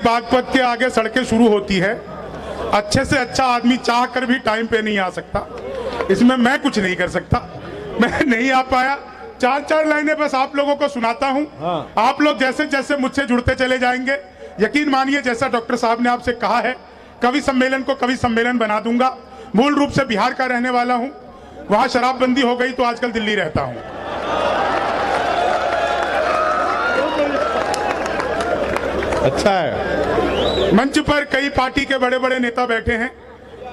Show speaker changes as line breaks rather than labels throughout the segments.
बागपत के आगे सड़कें शुरू होती है। अच्छे से अच्छा आदमी चाह कर भी टाइम पे नहीं आ सकता, इसमें मैं कुछ नहीं कर सकता। मैं नहीं आ पाया, चार चार लाइनें बस आप लोगों को सुनाता हूं। आप लोग जैसे जैसे मुझसे जुड़ते चले जाएंगे, यकीन मानिए जैसा डॉक्टर साहब ने आपसे कहा है, कवि सम्मेलन को कवि सम्मेलन बना दूंगा। मूल रूप से बिहार का रहने वाला हूं, वहां शराबबंदी हो गई तो आजकल दिल्ली रहता हूं।
अच्छा है।
मंच पर कई पार्टी के बड़े बड़े नेता बैठे हैं।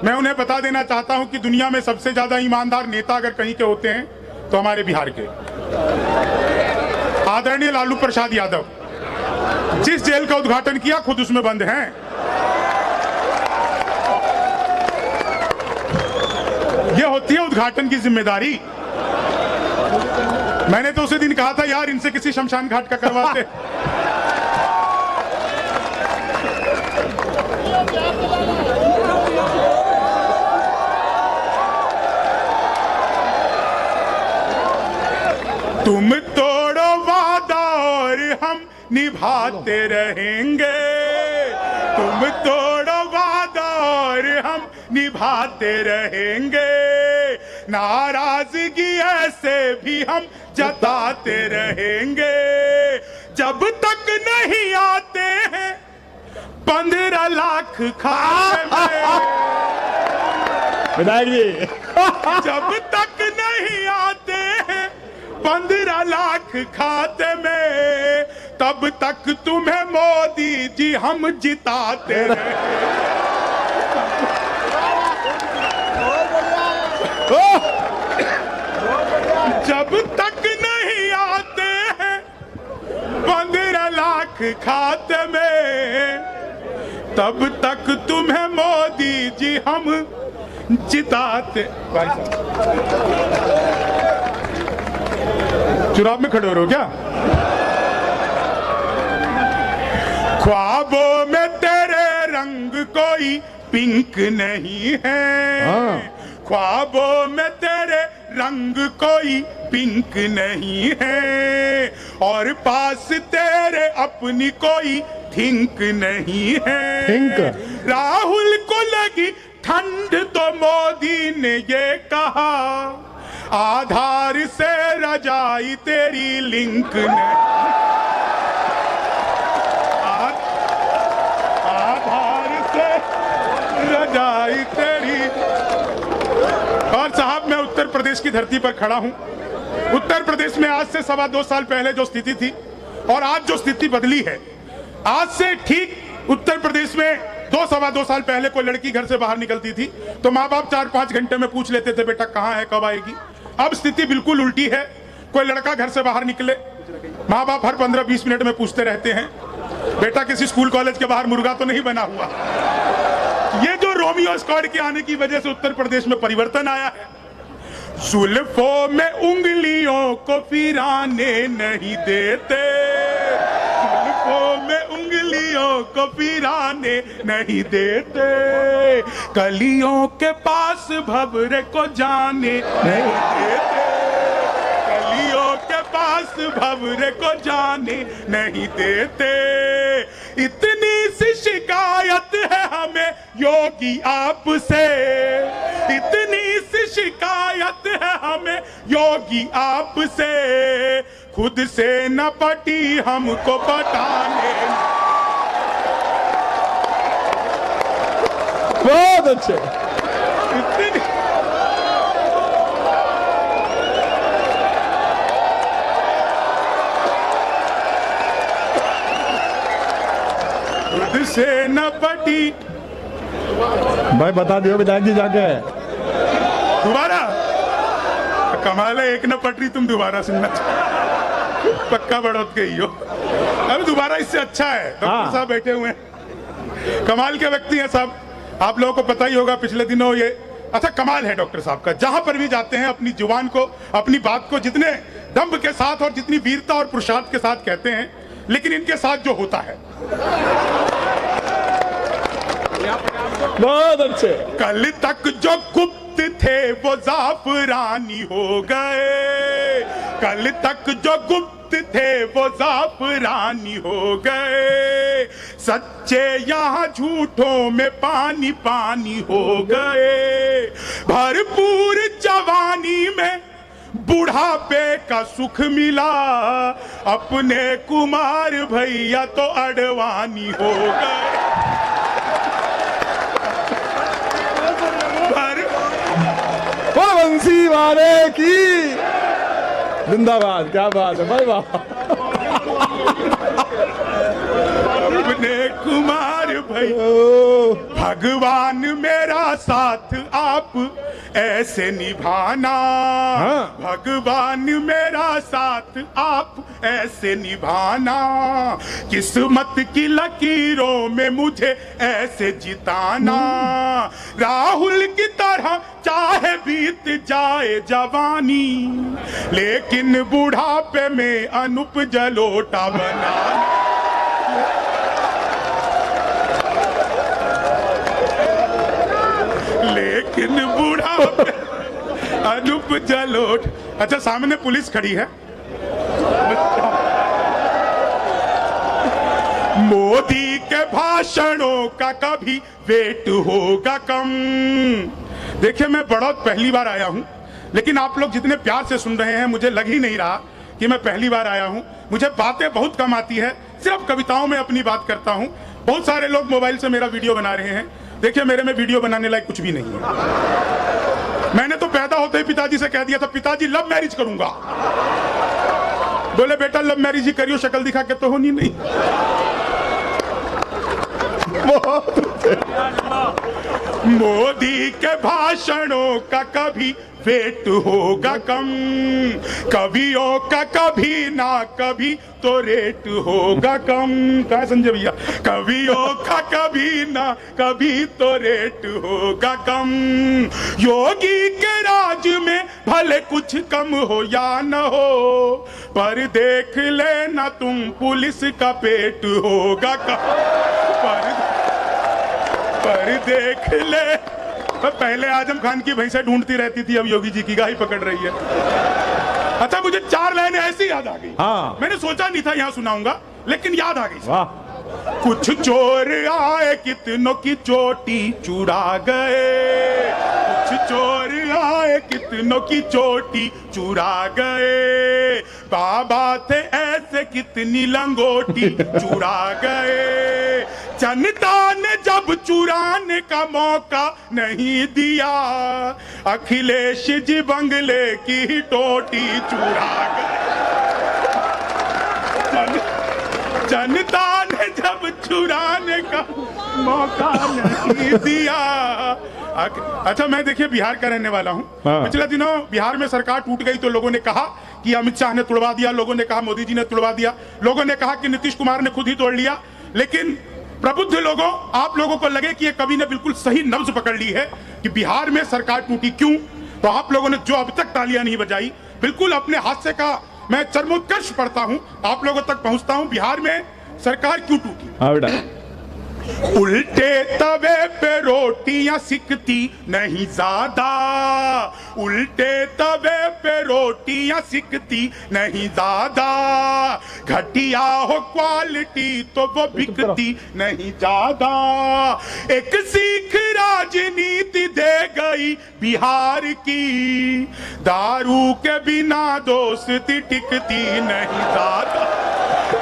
मैं उन्हें बता देना चाहता हूं कि दुनिया में सबसे ज्यादा ईमानदार नेता अगर कहीं के होते हैं तो हमारे बिहार के आदरणीय लालू प्रसाद यादव। जिस जेल का उद्घाटन किया खुद उसमें बंद हैं। यह होती है उद्घाटन की जिम्मेदारी। मैंने तो उसी दिन कहा था यार इनसे किसी शमशान घाट का करवाते। तुम तोड़ो वादा और हम निभाते रहेंगे। तुम तोड़ो वादा और हम निभाते रहेंगे। नाराजगी ऐसे भी हम जताते रहेंगे। जब तक नहीं आते हैं 15 लाख खाते में।
विधायक जी
जब तक नहीं आते हैं 15 लाख खाते में, तब तक तुम्हें मोदी जी हम जिताते रहे। जब तक नहीं आते हैं 15 लाख खाते में, तब तक तुम्हें मोदी जी हम जिताते। भाई साहब चुनाव में खड़े हो रहे हो क्या? ख्वाबों में तेरे रंग कोई पिंक नहीं है। ख्वाबों में तेरे रंग कोई पिंक नहीं है। और पास तेरे अपनी कोई थिंक नहीं है।
थिंक?
राहुल को लगी ठंड तो मोदी ने ये कहा, आधार से रजाई तेरी लिंक नहीं। आधार से रजाई तेरी। और साहब मैं उत्तर प्रदेश की धरती पर खड़ा हूं। उत्तर प्रदेश में आज से 2.25 साल पहले जो स्थिति थी और आज जो स्थिति बदली है, आज से ठीक उत्तर प्रदेश में 2-2.25 साल पहले कोई लड़की घर से बाहर निकलती थी तो माँ बाप 4-5 घंटे में पूछ लेते थे बेटा कहाँ है, कब आएगी। अब स्थिति बिल्कुल उल्टी है। कोई लड़का घर से बाहर निकले, माँ बाप हर 15-20 मिनट में पूछते रहते हैं बेटा किसी स्कूल कॉलेज के बाहर मुर्गा तो नहीं बना हुआ। ये जो रोमियो स्क्वाड के आने की वजह से उत्तर प्रदेश में परिवर्तन आया है। जुल्फों में उंगलियों को फिराने नहीं देते। जुल्फों में उंगलियों को फिराने नहीं देते। कलियों के पास भंवरे को जाने नहीं देते। कलियों के पास भंवरे को जाने नहीं देते। इतनी सी शिकायत है हमें योगी आपसे। इतनी सी शिकायत है हमें योगी आपसे। खुद से न पटी हमको पटाने।
बहुत अच्छे।
इतनी खुद से न पटी।
भाई बता दियो विधायक जी जाके।
दोबारा कमाल है, एक न पटरी तुम दोबारा सुनना पक्का बढ़ोत के ही हो। अब दोबारा इससे अच्छा है। डॉक्टर साहब बैठे हुए हैं, कमाल के व्यक्ति हैं साहब। आप लोगों को पता ही होगा पिछले दिनों ये अच्छा कमाल है डॉक्टर साहब का। जहां पर भी जाते हैं अपनी जुबान को, अपनी बात को जितने दम्भ के साथ और जितनी वीरता और पुरुषार्थ के साथ कहते हैं, लेकिन इनके साथ जो होता है।
बहुत अच्छे।
कल तक जो गुप्त थे वो जाफरानी हो गए। कल तक जो गुप्त थे वो जाफरानी हो गए। सत्य बच्चे यहाँ झूठों में पानी पानी हो गए। भरपूर जवानी में बुढ़ापे का सुख मिला, अपने कुमार भैया तो अडवाणी हो गए।
बंसी वाले की जिंदाबाद। क्या बात है भाई, वाह।
अपने कुमार भाई भगवान मेरा साथ आप ऐसे निभाना।
हाँ।
भगवान मेरा साथ आप ऐसे निभाना। किस्मत की लकीरों में मुझे ऐसे जिताना। राहुल की तरह चाहे बीत जाए जवानी, लेकिन बुढ़ापे में अनूप जलोटा बनाना। लेकिन बुढ़ापे अनूप जलोट। अच्छा, सामने पुलिस खड़ी है। मोदी के भाषणों का कभी वेट होगा कम। देखिए, मैं बहुत पहली बार आया हूं, लेकिन आप लोग जितने प्यार से सुन रहे हैं, मुझे लग ही नहीं रहा कि मैं पहली बार आया हूं। मुझे बातें बहुत कम आती है, सिर्फ कविताओं में अपनी बात करता हूं। बहुत सारे लोग मोबाइल से मेरा वीडियो बना रहे हैं। देखिए, मेरे में वीडियो बनाने लायक कुछ भी नहीं है। मैंने तो पैदा होते ही पिताजी से कह दिया था, पिताजी लव मैरिज करूंगा। बोले बेटा लव मैरिज ही करियो, शक्ल दिखा के तो होनी नहीं। मोदी के भाषणों का कभी वेट होगा कम, कवियों का कभी ना कभी तो रेट होगा कम। कहा संजय भैया? कवियों का कभी ना कभी तो रेट होगा कम। योगी के राज में भले कुछ कम हो या न हो, पर देख लेना तुम पुलिस का पेट होगा कम। पर देख ले, पहले आजम खान की भैंसें ढूंढती रहती थी, अब योगी जी की गाय पकड़ रही है। अच्छा, मुझे 4 लाइनें ऐसी याद आ गई।
हाँ।
मैंने सोचा नहीं था यहाँ सुनाऊंगा, लेकिन याद आ गई।
वाह।
कुछ चोर आए कितनों की चोटी चुरा गए। कुछ चोर आए कितनों की चोटी चुरा गए। बाबा थे ऐसे कितनी लंगोटी चुरा गए। जनता ने जब चुराने का मौका नहीं दिया, अखिलेश जी बंगले की टोटी चुरा गए। जनता ने जब चुराने का मौका नहीं दिया। अच्छा, मैं देखिए बिहार का रहने वाला हूँ।
हाँ।
पिछले दिनों बिहार में सरकार टूट गई तो लोगों ने कहा कि अमित शाह ने तोड़वा दिया, लोगों ने कहा मोदी जी ने तोड़वा दिया, लोगों ने कहा कि नीतीश कुमार ने खुद ही तोड़ लिया। लेकिन प्रबुद्ध लोगों, आप लोगों को लगे कि ये कवि ने बिल्कुल सही नब्ज पकड़ ली है कि बिहार में सरकार टूटी क्यों, तो आप लोगों ने जो अब तक तालियां नहीं बजाई, बिल्कुल अपने हादसे का मैं चरमोत्कर्ष पढ़ता हूं, आप लोगों तक पहुंचता हूं। बिहार में सरकार क्यों टूटी?
हाँ बेटा।
उल्टे तवे पे रोटियां सिकती नहीं ज्यादा। उल्टे तवे पे रोटियां सिकती नहीं ज्यादा। घटिया हो क्वालिटी तो वो बिकती नहीं ज्यादा। एक सीख राजनीति दे गई बिहार की, दारू के बिना दोस्ती टिकती नहीं ज्यादा।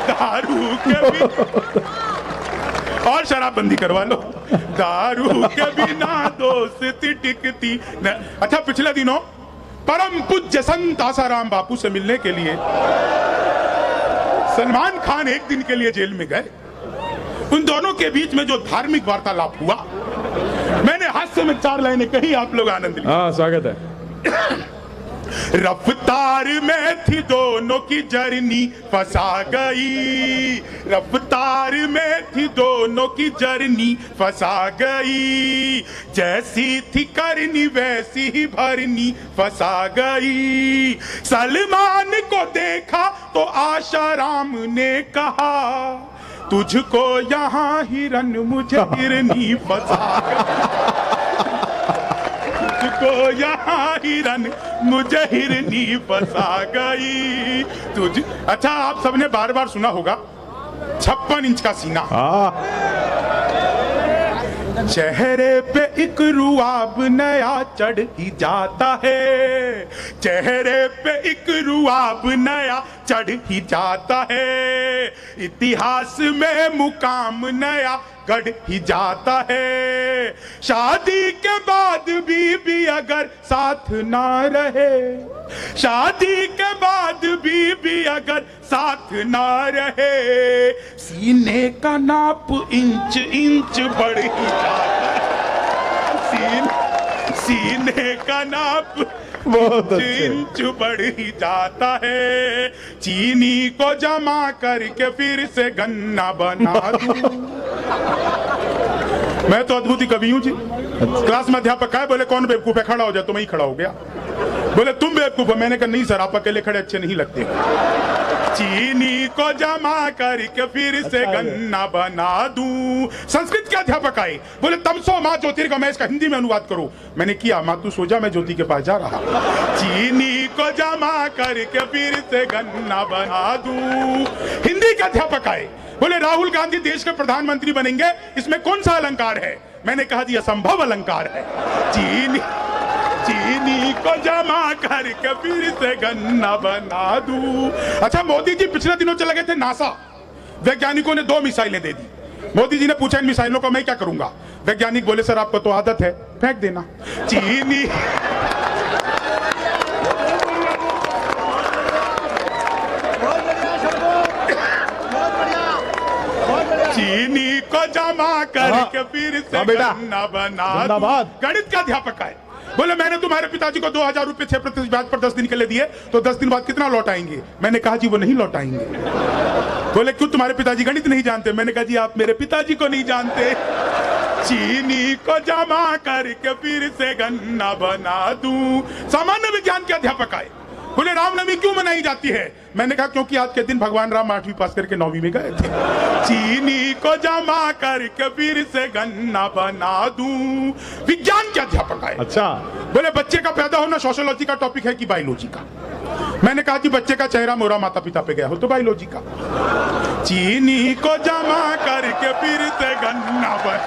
दारू के बिना और शराबबंदी करवा लो, दारू के बिना दोस्ती टिकती न। अच्छा, पिछले दिनों परम पूज्य संत आसाराम बापू से मिलने के लिए सलमान खान एक दिन के लिए जेल में गए। उन दोनों के बीच में जो धार्मिक वार्तालाप हुआ, मैंने हास्य में 4 लाइनें कही, आप लोग आनंद लीजिए।
हाँ, स्वागत है।
रफ्तार में थी दोनों की जर्नी फंसा गई। रफ्तार में थी दोनों की जर्नी फंसा गई। जैसी थी करनी वैसी ही भरनी फंसा गई। सलमान को देखा तो आशाराम ने कहा, तुझको यहाँ हिरन मुझे हिरनी फंसा गई। तुझको यहाँ हिरन मुझे हिरनी फंसा गई। तुझ अच्छा, आप सबने बार बार सुना होगा 56 इंच का सीना।
हाँ।
चेहरे पे एक रुआब नया चढ़ ही जाता है, चेहरे पे एक रुआब नया चढ़ ही जाता है, इतिहास में मुकाम नया गढ़ ही जाता है। शादी के बाद भी अगर साथ ना रहे, शादी के बाद भी अगर साथ ना रहे, सीने का नाप इंच इंच बढ़ ही जाता है, सीने का नाप
बहुत
इंच
अच्छे।
इंच बढ़ ही जाता है। चीनी को जमा करके फिर से गन्ना बना दूं। मैं तो अद्भुत कवि हूं जी। क्लास में अध्यापक है, बोले कौन बेवकूफ है, खड़ा हो जाए, तो मैं ही खड़ा हो गया। बोले तुम बेवकूफ हो, मैंने कहा नहीं सर, आप अकेले खड़े अच्छे नहीं लगते। चीनी को जमा करके फिर से गन्ना बना दूं। संस्कृत के अध्यापक आए, बोले तमसो माँ ज्योतिर्गमय, इसका हिंदी में अनुवाद करो। मैंने किया, माँ तू सो जा, मैं ज्योति के पास जा रहा। चीनी को जमा करके फिर से गन्ना बना दूं। हिंदी के अध्यापक आए, बोले राहुल गांधी देश के प्रधानमंत्री बनेंगे, इसमें कौन सा अलंकार है? मैंने कहा जी असंभव अलंकार है। चीनी को जमा करके फिर से गन्ना बना दूं। अच्छा, मोदी जी पिछले दिनों चले गए थे नासा, वैज्ञानिकों ने 2 मिसाइलें दे दी। मोदी जी ने पूछा इन मिसाइलों को मैं क्या करूंगा? वैज्ञानिक बोले सर आपको तो आदत है, फेंक देना। चीनी को जमा करके फिर से गन्ना बना दूं। गणित का अध्यापक है, बोले मैंने तुम्हारे पिताजी को 2000 रुपए 6% ब्याज पर 10 दिन के लिए दिए, तो 10 दिन बाद कितना लौटाएंगे? मैंने कहा जी वो नहीं लौटाएंगे। बोले क्यों, तुम्हारे पिताजी गणित नहीं जानते? मैंने कहा जी आप मेरे पिताजी को नहीं जानते। चीनी को जमा करके फिर से गन्ना बना दूं। सामान्य विज्ञान के अध्यापक आए, बोले रामनवमी क्यों मनाई जाती है? मैंने कहा क्योंकि आज के दिन भगवान राम 8वीं पास करके 9वीं में गए थे। चीनी को जमा करके फिर से गन्ना बना दूं। विज्ञान के अध्यापक आए,
अच्छा,
बोले बच्चे का पैदा होना सोशियोलॉजी का टॉपिक है कि बायोलॉजी का? मैंने कहा कि बच्चे का चेहरा मोरा माता पिता पे गया हो तो बायोलॉजी का। चीनी को जमा करके फिर से गन्ना बना।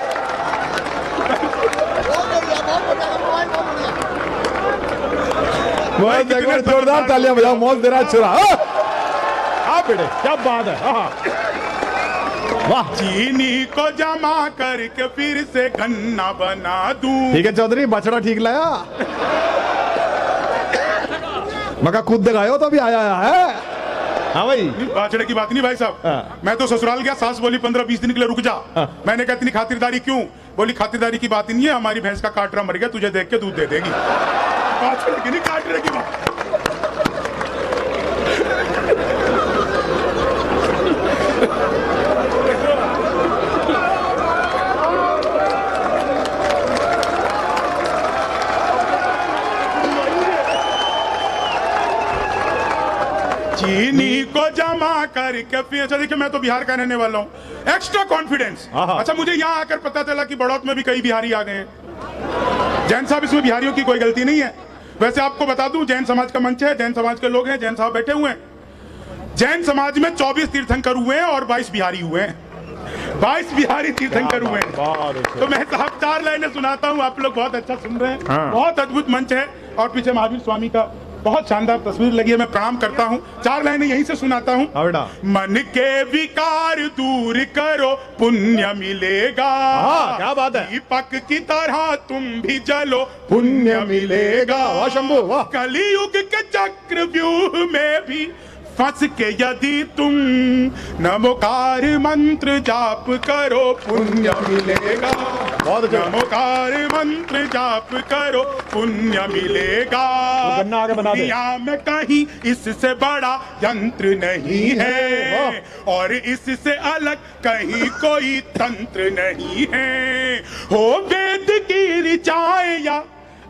बहुत एक बार जोरदार तालियां बजाओ, मौज दे रहा है छुरा। हाँ बेटे, क्या बात है। हाँ वाह,
चीनी को जमा करके फिर से गन्ना बना दूं।
ठीक है चौधरी, बछड़ा ठीक लाया। मगर खुद दिखायो तो भी आया है। हाँ भाई,
बाछड़े की बात नहीं भाई साहब।
हाँ।
मैं तो ससुराल गया, सास बोली 15-20 दिन के लिए रुक जा।
हाँ।
मैंने कहा इतनी खातिरदारी क्यों? बोली खातिरदारी की बात ही नहीं है, हमारी भैंस का काटरा मर गया, तुझे देख के दूध दे देगी। बाछड़े की नहीं, काटरे की बात। चीनी को जमा करके फिर, अच्छा देखिए मैं तो बिहार का रहने वाला हूँ, एक्स्ट्रा कॉन्फिडेंस। अच्छा, मुझे यहाँ आकर पता चला कि बड़ौत में भी कई बिहारी आ गए हैं। जैन साहब, इसमें बिहारियों की कोई गलती नहीं है। वैसे आपको बता दूं, जैन समाज का मंच है, जैन समाज के लोग हैं, जैन साहब बैठे हुए हैं। जैन समाज में 24 तीर्थंकर हुए हैं और 22 बिहारी हुए हैं। 22 बिहारी तीर्थंकर हुए हैं। तो मैं साहब 4 लाइनें सुनाता हूँ, आप लोग बहुत अच्छा सुन रहे हैं।
हाँ।
बहुत अद्भुत मंच है और पीछे महावीर स्वामी का बहुत शानदार तस्वीर लगी है। मैं प्रणाम करता हूँ, 4 लाइनें यहीं से सुनाता हूँ। मन के विकार दूर करो, पुण्य मिलेगा।
क्या बात है।
दीपक की तरह तुम भी जलो,
पुण्य मिलेगा। वाह शंभू वाह।
कलियुग के चक्रव्यूह में भी फंस के यदि तुम नमोकार मंत्र जाप करो, पुण्य मिलेगा।
बहुत अच्छा।
नमोकार मंत्र जाप करो, पुण्य मिलेगा।
गन्ना आगे बना दे।
दुनिया में कहीं इससे बड़ा यंत्र नहीं है और इससे अलग कहीं कोई तंत्र नहीं है। हो वेद की ऋचाएं या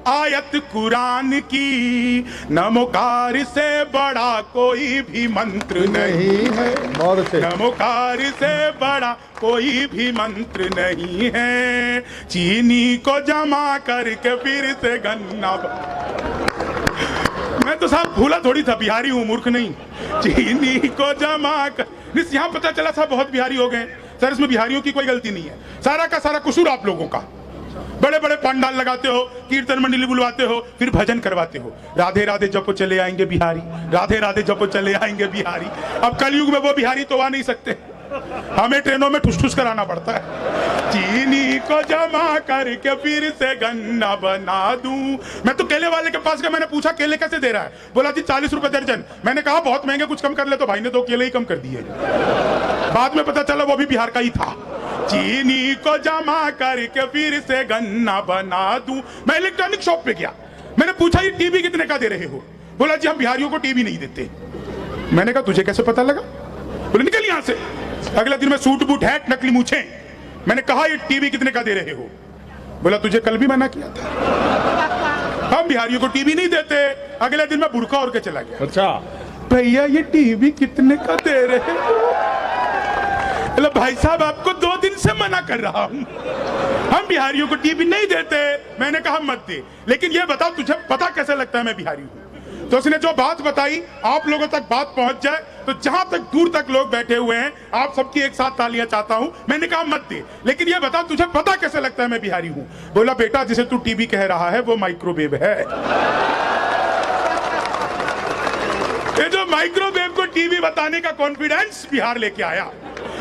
आयत कुरान की, नमोकार से बड़ा कोई भी मंत्र नहीं है।
बहुत अच्छे।
नमोकार से बड़ा कोई भी मंत्र नहीं है। चीनी को जमा करके फिर से गन्ना। मैं तो साहब भूला थोड़ी था, बिहारी हूँ, मूर्ख नहीं। चीनी को जमा कर, यहाँ पता चला साहब बहुत बिहारी हो गए। सर इसमें बिहारियों की कोई गलती नहीं है, सारा का सारा कसूर आप लोगों का। बड़े बड़े पंडाल लगाते हो, कीर्तन मंडली बुलवाते हो, फिर भजन करवाते हो, राधे राधे जपो चले आएंगे बिहारी, राधे राधे जपो चले आएंगे बिहारी। अब कलयुग में वो बिहारी तो आ नहीं सकते, हमें ट्रेनों में ठुस ठुस कराना पड़ता है। चीनी को जमा करके फिर से गन्ना बना दूं। मैं तो केले वाले के पास गया, मैंने पूछा केले कैसे दे रहा है, बोला जी 40 रुपए दर्जन। मैंने कहा बहुत महंगे, कुछ कम कर ले, तो भाई ने 2 केले ही कम कर दिए। बाद में पता चला वो भी बिहार का ही था। चीनी को जमा करके फिर से गन्ना बना दूं। मैं इलेक्ट्रॉनिक शॉप पे गया, मैंने पूछा ये टीवी कितने का दे रहे हो, बोला जी हम बिहारियों को टीवी नहीं देते। मैंने कहा तुझे कैसे पता लगा, बोले निकल यहां से। अगले दिन में सूट बूट हैट नकली मूछें। मैंने कहा ये टीवी कितने का दे रहे हो, बोला तुझे कल भी मना किया था, हम बिहारियों को टीवी नहीं देते। अगले दिन में बुड़का और के चला गया।
अच्छा
भैया ये टीवी कितने का दे रहे हो, भाई साहब आपको 2 दिन से मना कर रहा हूं, हम बिहारियों को टीवी नहीं देते। मैंने कहा मत दे, लेकिन ये बताओ तुझे पता कैसे लगता है मैं बिहारी हूं। तो उसने जो बात बताई, आप लोगों तक बात पहुंच जाए, तो जहां तक दूर तक लोग बैठे हुए हैं, आप सबकी एक साथ तालियां चाहता हूं। मैंने कहा मत दे, लेकिन ये बताओ तुझे पता कैसे लगता है मैं बिहारी हूं। बोला बेटा जिसे तू टीवी कह रहा है वो माइक्रोवेव है। ये जो माइक्रोवेव को टीवी बताने का कॉन्फिडेंस बिहार लेके आया।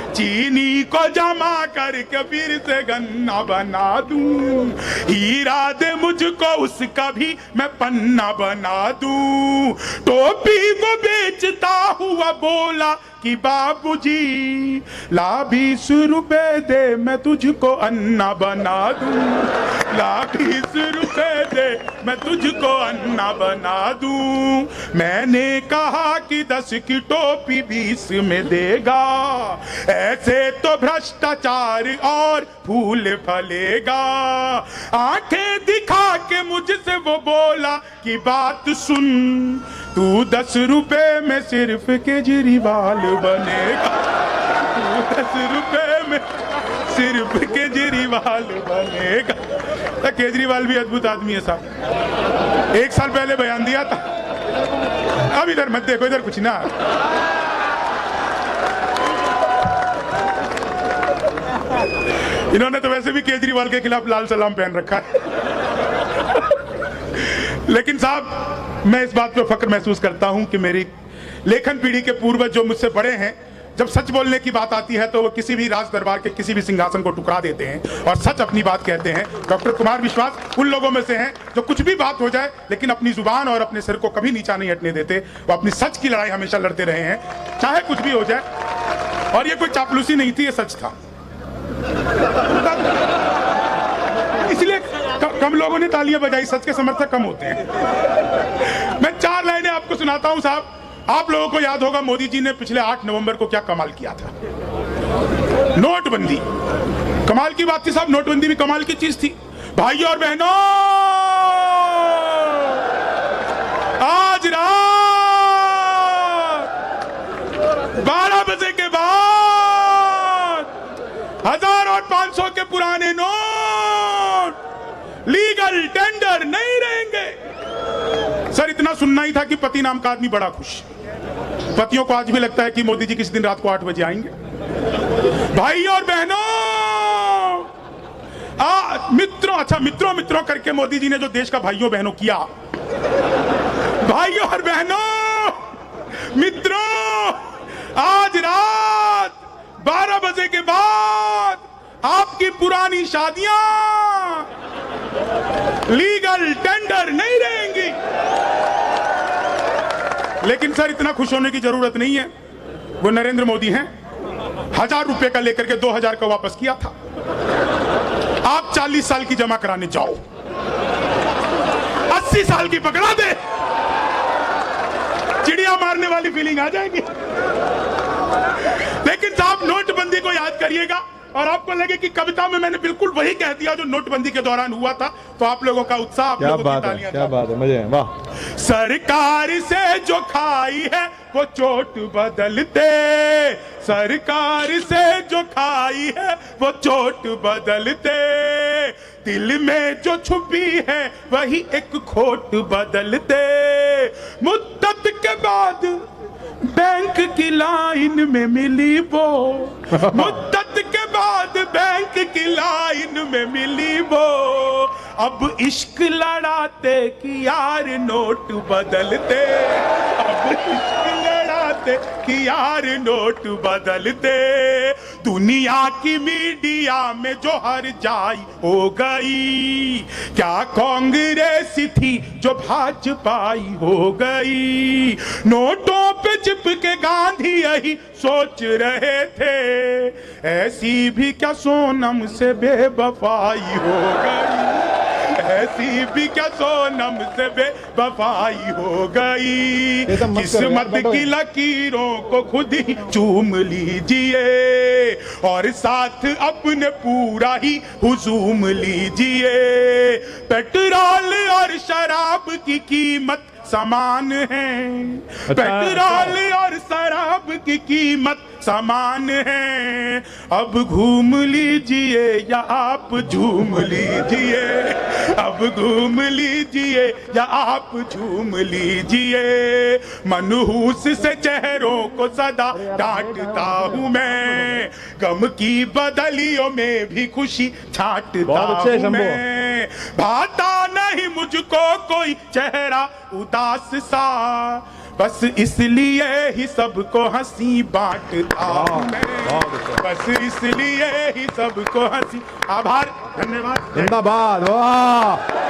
चीनी को जमा करके फिर से गन्ना बना दूं, हीरा दे मुझको उसका भी मैं पन्ना बना दूं। टोपी को बेचता हुआ बोला कि बाबूजी ला 20 रुपए दे मैं तुझको अन्ना बना दूं, ला 20 रुपए दे मैं तुझको अन्ना बना दूं। मैंने कहा कि 10 की टोपी 20 में देगा, ऐसे तो भ्रष्टाचार और फूल फलेगा। आंखें दिखा के मुझसे वो बोला कि बात सुन, तू 10 रुपए में सिर्फ केजरीवाल बनेगा, तू 10 रुपए में सिर्फ केजरीवाल बनेगा। तो केजरीवाल भी अद्भुत आदमी है साहब, 1 साल पहले बयान दिया था। अब इधर मत देखो, इधर कुछ ना। इन्होंने तो वैसे भी केजरीवाल के खिलाफ लाल सलाम पहन रखा है। लेकिन साहब मैं इस बात पे फक्र महसूस करता हूं कि मेरी लेखन पीढ़ी के पूर्वज जो मुझसे बड़े हैं, जब सच बोलने की बात आती है तो वो किसी भी राज दरबार के किसी भी सिंहासन को टुकरा देते हैं और सच अपनी बात कहते हैं। डॉक्टर कुमार विश्वास उन लोगों में से हैं जो कुछ भी बात हो जाए लेकिन अपनी जुबान और अपने सिर को कभी नीचा नहीं हटने देते। वो अपनी सच की लड़ाई हमेशा लड़ते रहे हैं, चाहे कुछ भी हो जाए। और ये कोई चापलूसी नहीं थी, ये सच था। इसलिए कम लोगों ने तालियां बजाई, सच के समर्थक कम होते हैं। मैं 4 लाइनें आपको सुनाता हूं साहब। आप लोगों को याद होगा मोदी जी ने पिछले 8 नवंबर को क्या कमाल किया था। नोटबंदी कमाल की बात थी साहब, नोटबंदी भी कमाल की चीज थी। भाइयों और बहनों, आज रात 12 बजे के बाद 1000 और 500 के पुराने नोट लीगल टेंडर नहीं रहेंगे। सर इतना सुनना ही था कि पति नाम का आदमी बड़ा खुश। पतियों को आज भी लगता है कि मोदी जी किसी दिन रात को 8 बजे आएंगे। भाइयों और बहनों, मित्रों मित्रों करके मोदी जी ने जो देश का भाइयों बहनों किया, भाइयों और बहनों, मित्रों, आज रात 12 बजे के बाद आपकी पुरानी शादियां लीगल टेंडर नहीं रहेंगी। लेकिन सर इतना खुश होने की जरूरत नहीं है, वो नरेंद्र मोदी हैं। 1000 रुपए का लेकर के 2000 का वापस किया था। आप 40 साल की जमा कराने जाओ, 80 साल की पकड़ा दे, चिड़िया मारने वाली फीलिंग आ जाएगी। लेकिन साहब नोटबंदी को याद करिएगा और आपको लगे कि कविता में मैंने बिल्कुल वही कह दिया जो नोटबंदी के दौरान हुआ था, तो आप लोगों का उत्साह, आप लोगों की तालियां।
क्या बात है, मजे हैं, वाह।
सरकार से जो खाई है वो चोट बदलते, सरकार से जो खाई है वो चोट बदलते, दिल में जो छुपी है वही एक खोट बदलते। मुद्दत के बाद बैंक की लाइन में मिली वो, मुद्दत के बाद बैंक की लाइन जान में मिली वो, अब इश्क लड़ाते कि यार नोट बदलते, अब इश्क लड़ाते कि यार नोट बदलते। दुनिया की मीडिया में जो हर जाई हो गई, क्या कांग्रेस थी जो भाजपाई हो गई। नोटों पे चिपके गांधी यही सोच रहे थे, ऐसी भी क्या सोनम से बेवफाई हो गई, ऐसी भी क्या सोनम से बेवफाई हो गई। किस्मत की लकीरों को खुद ही चूम लीजिए और साथ अपने पूरा ही हुजूम लीजिए। पेट्रोल और शराब की कीमत समान है, पेट्रोल और शराब की कीमत समान है। अब घूम लीजिए या आप झूम लीजिए, अब घूम लीजिए या आप झूम लीजिए। मनहूस से चेहरों को सदा डांटता हूँ मैं, गम की बदलियों में भी खुशी छांटता हूँ मैं। भाता नहीं मुझको कोई चेहरा उदास सा, बस इसलिए ही सबको हंसी बांटता हूं मैं, बस इसलिए ही सबको हंसी। आभार, धन्यवाद,
जिंदाबाद। वाह।